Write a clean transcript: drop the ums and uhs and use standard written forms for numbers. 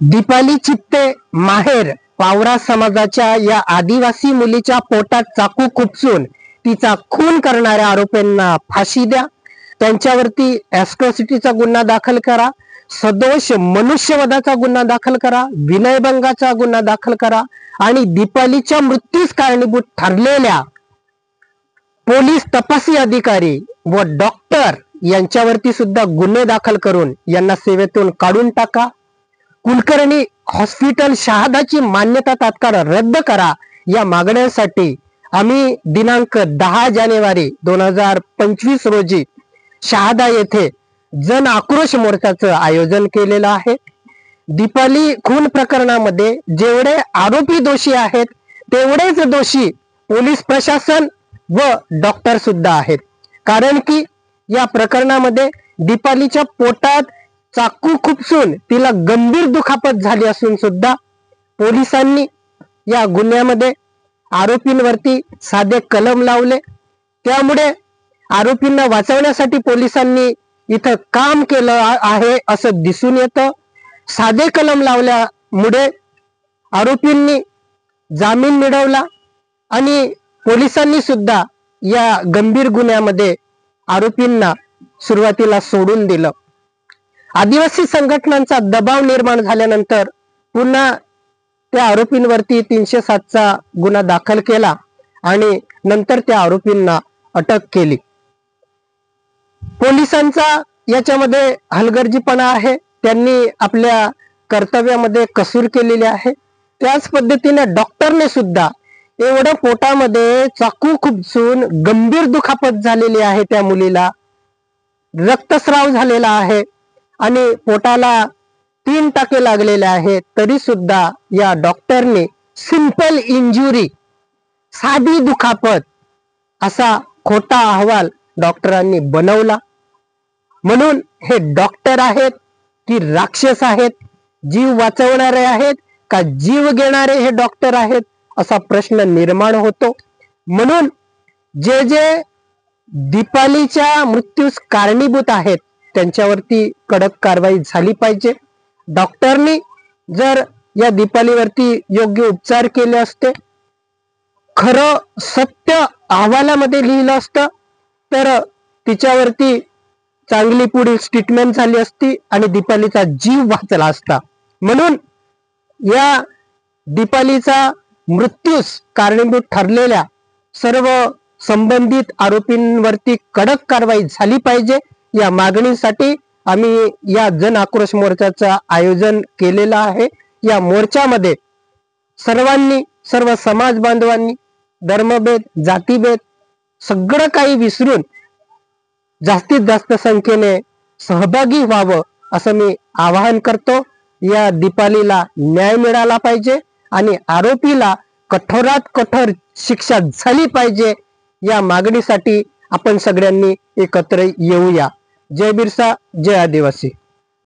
दीपाली चित्ते माहेर पावरा समाजाच्या या आदिवासी मुलीच्या पोटात चाकू खुपसून तिचा खून करणाऱ्या आरोपींना फाशी द्या, त्यांच्यावरती ॲट्रॉसिटीचा गुन्हा दाखल करा, सदोष मनुष्यवधाचा गुन्हा दाखल करा, विनयभंगाचा गुन्हा दाखल करा आणि दीपालीच्या मृत्यूस कारणीभूत ठरलेल्या पोलीस तपासी अधिकारी व डॉक्टर यांच्यावरती सुद्धा गुन्हे दाखल करून यांना सेवेतून काढून टाका. कुलकर्णी हॉस्पिटल शहादाची मान्यता तात्काळ रद्द करा या मागण्यांसाठी आम्ही दिनांक 10 जानेवारी 2025 रोजी शहादा येथे जन आक्रोश मोर्चाचं आयोजन केलेलं आहे. दीपाली खून प्रकरणामध्ये जेवढे आरोपी दोषी आहेत तेवढेच दोषी पोलीस प्रशासन व डॉक्टर सुद्धा आहेत. कारण की या प्रकरणामध्ये दीपालीच्या पोटात चाकू खुपसून तिला गंभीर दुखापत झाली असून सुद्धा पोलिसांनी या गुन्ह्यामध्ये आरोपींवरती साधे कलम लावले. त्यामुळे आरोपींना वाचवण्यासाठी पोलिसांनी इथं काम केलं आहे असं दिसून येतं. साधे कलम लावल्यामुळे आरोपींनी जामीन मिळवला आणि पोलिसांनी सुद्धा या गंभीर गुन्ह्यामध्ये आरोपींना सुरुवातीला सोडून दिलं. आदिवासी संघटनांचा दबाव निर्माण झाल्यानंतर पुन्हा त्या आरोपींवरती 307 चा गुन्हा दाखल केला आणि नंतर त्या आरोपींना अटक केली. पोलिसांचा याच्यामध्ये हलगर्जीपणा आहे, त्यांनी आपल्या कर्तव्यामध्ये कसूर केलेली आहे. त्याच पद्धतीने डॉक्टरने सुद्धा एवढं पोटामध्ये चाकू खुपसून गंभीर दुखापत झालेली आहे, त्या मुलीला रक्तस्राव झालेला आहे आणि पोटाला 3 टाके लागलेले आहेत, तरी सुद्धा या डॉक्टरने सिंपल इंजुरी, साधी दुखापत असा खोटा अहवाल डॉक्टरांनी बनवला. म्हणून हे डॉक्टर आहेत की राक्षस आहेत, जीव वाचवणारे आहेत का जीव घेणारे हे डॉक्टर आहेत असा प्रश्न निर्माण होतो. म्हणून जे जे दीपालीच्या मृत्यूस कारणीभूत आहेत त्यांच्यावरती कडक कारवाई झाली पाहिजे. डॉक्टरनी जर या दीपालीवरती योग्य उपचार केले असते, खरं सत्य अहवालामध्ये लिहिलं असतं, तर तिच्यावरती चांगली पुढील ट्रीटमेंट झाली असती आणि दीपालीचा जीव वाचला असता. म्हणून या दीपालीचा मृत्यूस कारणीभूत ठरलेल्या सर्व संबंधित आरोपींवरती कडक कारवाई झाली पाहिजे या मागणीसाठी आम्ही या जन आक्रोश मोर्चाचं आयोजन केलेलं आहे. या मोर्चामध्ये सर्वांनी, सर्व समाज बांधवांनी धर्मभेद, जातीभेद सगळं काही विसरून जास्तीत जास्त संख्येने सहभागी व्हावं असं मी आवाहन करतो. या दीपालीला न्याय मिळाला पाहिजे आणि आरोपीला कठोरात कठोर शिक्षा झाली पाहिजे या मागणीसाठी आपण सगळ्यांनी एकत्र येऊया. जय बिरसा, जय आदिवासी.